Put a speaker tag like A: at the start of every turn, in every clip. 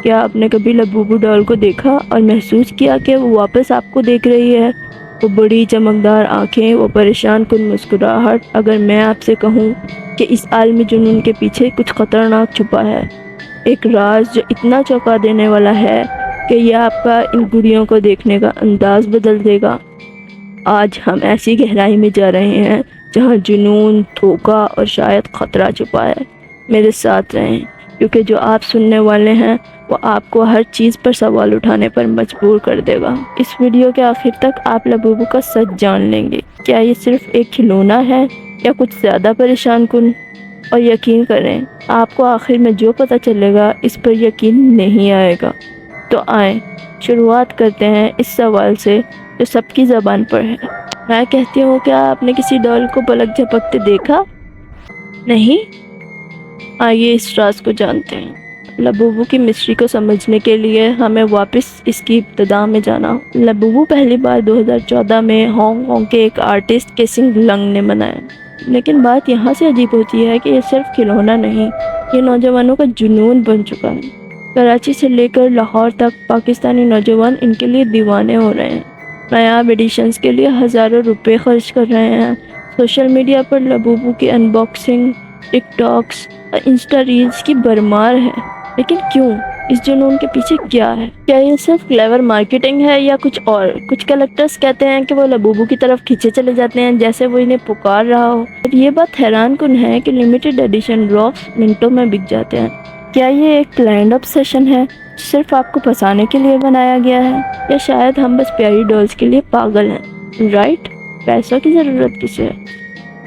A: کیا آپ نے کبھی لبوبو ڈال کو دیکھا اور محسوس کیا کہ وہ واپس آپ کو دیکھ رہی ہے؟ وہ بڑی چمکدار آنکھیں، وہ پریشان کن مسکراہٹ۔ اگر میں آپ سے کہوں کہ اس عالمی جنون کے پیچھے کچھ خطرناک چھپا ہے، ایک راز جو اتنا چونکا دینے والا ہے کہ یہ آپ کا ان گڑیوں کو دیکھنے کا انداز بدل دے گا۔ آج ہم ایسی گہرائی میں جا رہے ہیں جہاں جنون، دھوکہ اور شاید خطرہ چھپا ہے۔ میرے ساتھ رہیں، کیونکہ جو آپ سننے والے ہیں وہ آپ کو ہر چیز پر سوال اٹھانے پر مجبور کر دے گا۔ اس ویڈیو کے آخر تک آپ لبوبو کا سچ جان لیں گے۔ کیا یہ صرف ایک کھلونا ہے یا کچھ زیادہ پریشان کن؟ اور یقین کریں، آپ کو آخر میں جو پتہ چلے گا اس پر یقین نہیں آئے گا۔ تو آئیں شروعات کرتے ہیں اس سوال سے جو سب کی زبان پر ہے۔ میں کہتی ہوں، کیا آپ نے کسی ڈال کو پلک جھپکتے دیکھا؟ نہیں؟ آئیے اس راز کو جانتے ہیں۔ لبوبو کی مسٹری کو سمجھنے کے لیے ہمیں واپس اس کی ابتدا میں جانا۔ لبوبو پہلی بار 2014 میں ہانگ کانگ کے ایک آرٹسٹ کیسنگ لنگ نے بنایا۔ لیکن بات یہاں سے عجیب ہوتی ہے کہ یہ صرف کھلونا نہیں، یہ نوجوانوں کا جنون بن چکا ہے۔ کراچی سے لے کر لاہور تک پاکستانی نوجوان ان کے لیے دیوانے ہو رہے ہیں، نایاب ایڈیشنز کے لیے ہزاروں روپے خرچ کر رہے ہیں۔ سوشل میڈیا پر لبوبو کی ان باکسنگ، ٹک ٹاکس اور انسٹا ریلز کی بھرمار ہے۔ لیکن کیوں؟ اس جنون کے پیچھے کیا ہے؟ کیا یہ صرف کلیور مارکیٹنگ ہے یا کچھ اور؟ کچھ کلیکٹرز کہتے ہیں کہ وہ لبوبو کی طرف کھینچے چلے جاتے ہیں جیسے وہ انہیں پکار رہا ہو، اور یہ بات حیران کن ہے کہ لیمیٹڈ ایڈیشن ڈراپس منٹوں میں بک جاتے ہیں۔ کیا یہ ایک پلانڈ obsession ہے جو صرف آپ کو پھنسانے کے لیے بنایا گیا ہے، یا شاید ہم بس پیاری ڈالز کے لیے پاگل ہیں؟ رائٹ؟ پیسوں کی ضرورت کسے ہے؟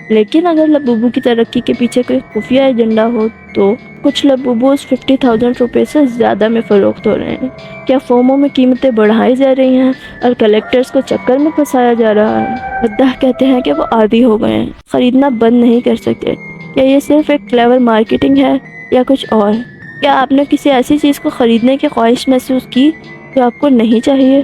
A: لیکن اگر لبوبو کی ترقی کے پیچھے کوئی خفیہ ایجنڈا ہو تو کچھ لبوبوز 50,000 روپے سے زیادہ میں فروخت ہو رہے ہیں۔ کیا فومو میں قیمتیں بڑھائی جا رہی ہیں اور کلیکٹرز کو چکر میں پھنسایا جا رہا ہے؟ مداح کہتے ہیں کہ وہ عادی ہو گئے ہیں، خریدنا بند نہیں کر سکتے۔ کیا یہ صرف ایک کلیور مارکیٹنگ ہے یا کچھ اور؟ کیا آپ نے کسی ایسی چیز کو خریدنے کی خواہش محسوس کی جو آپ کو نہیں چاہیے؟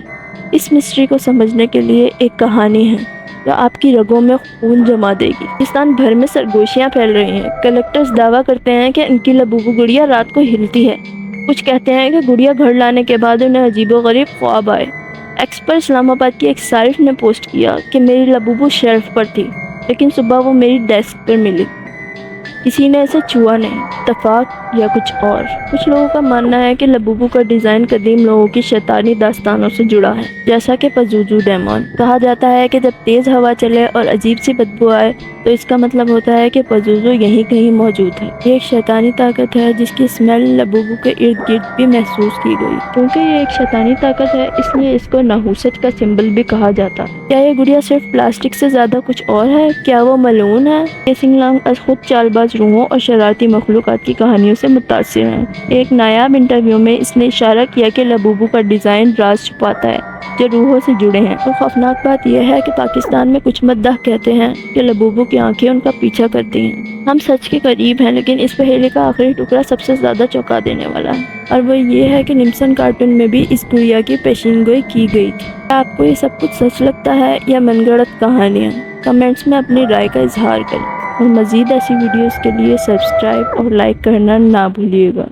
A: اس مسٹری کو سمجھنے کے لیے ایک کہانی ہے جو آپ کی رگوں میں خون جما دے گی۔ پاکستان بھر میں سرگوشیاں پھیل رہی ہیں۔ کلیکٹرز دعویٰ کرتے ہیں کہ ان کی لبوبو گڑیا رات کو ہلتی ہے۔ کچھ کہتے ہیں کہ گڑیا گھر لانے کے بعد انہیں عجیب و غریب خواب آئے۔ ایکس پر اسلام آباد کی ایک صارف نے پوسٹ کیا کہ میری لبوبو شیلف پر تھی، لیکن صبح وہ میری ڈیسک پر ملی۔ کسی نے اسے چھوا نہیں۔ اتفاق یا کچھ اور؟ کچھ لوگوں کا ماننا ہے کہ لبوبو کا ڈیزائن قدیم لوگوں کی شیطانی داستانوں سے جڑا ہے، جیسا کہ پزوزو ڈیمون۔ کہا جاتا ہے کہ جب تیز ہوا چلے اور عجیب سی بدبو آئے تو اس کا مطلب ہوتا ہے کہ پزوزو یہیں کہیں موجود ہے۔ یہ ایک شیطانی طاقت ہے جس کی اسمیل لبوبو کے ارد گرد بھی محسوس کی گئی۔ کیونکہ یہ ایک شیطانی طاقت ہے اس لیے اس کو نحوست کا سمبل بھی کہا جاتا ہے۔ کیا یہ گڑیا صرف پلاسٹک سے زیادہ کچھ اور ہے؟ کیا وہ ملعون ہے؟ کیسنگ لانگ از خود چال باز روحوں اور شرارتی مخلوقات کی کہانیوں سے متاثر ہیں۔ ایک نایاب انٹرویو میں اس نے اشارہ کیا کہ لبوبو کا ڈیزائن راز چھپاتا ہے جو روحوں سے جڑے ہیں۔ اور خوفناک بات یہ ہے کہ پاکستان میں کچھ مداح کہتے ہیں کہ لبوبو کی آنکھیں ان کا پیچھا کرتی ہیں۔ ہم سچ کے قریب ہیں، لیکن اس پہیلے کا آخری ٹکڑا سب سے زیادہ چونکا دینے والا ہے، اور وہ یہ ہے کہ نیمسن کارٹون میں بھی اس گڑیا کی پیشین گوئی کی گئی تھی۔ کیا آپ کو یہ سب کچھ سچ لگتا ہے یا من گھڑت کہانیاں؟ کمنٹس میں اپنی رائے کا اظہار کریں، اور مزید ایسی ویڈیوز کے لیے سبسکرائب اور لائک کرنا نہ بھولیے گا۔